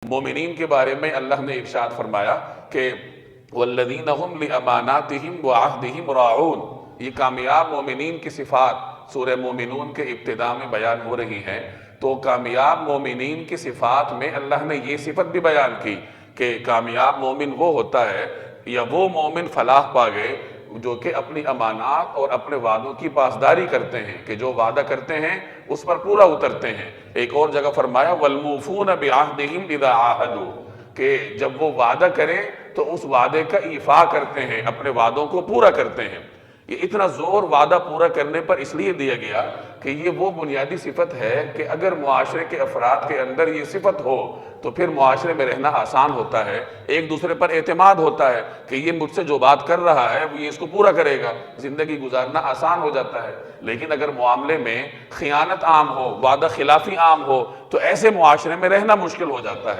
मोमिनीन के बारे में अल्लाह ने इरशाद फरमाया कि वल्लज़ीना हुम लिअमानातिहिम व अहदिहिम राऊन। ये कामयाब मोमिनीन की सिफ़ात सूरह मोमिनून के इब्तिदा में बयान हो रही हैं। तो कामयाब मोमिनीन की सिफ़ात में अल्लाह ने ये सिफ़त भी बयान की कि कामयाब मोमिन वो होता है या वो मोमिन फलाह पा गए जो कि अपनी अमानात और अपने वादों की पासदारी करते हैं, कि जो वादा करते हैं उस पर पूरा उतरते हैं। एक और जगह फरमाया वल्मूफून बिअहदिहिम इज़ा आहदू, कि जब वो वादा करें तो उस वादे का ईफा करते हैं, अपने वादों को पूरा करते हैं। ये इतना जोर वादा पूरा करने पर इसलिए दिया गया कि ये वो बुनियादी सिफत है कि अगर मुआशरे के अफराद के अंदर ये सिफत हो तो फिर मुआशरे में रहना आसान होता है, एक दूसरे पर एतमाद होता है कि ये मुझसे जो बात कर रहा है वो ये इसको पूरा करेगा, ज़िंदगी गुजारना आसान हो जाता है। लेकिन अगर मामले में खियानत आम हो, वादा खिलाफी आम हो, तो ऐसे मुआशरे में रहना मुश्किल हो जाता है।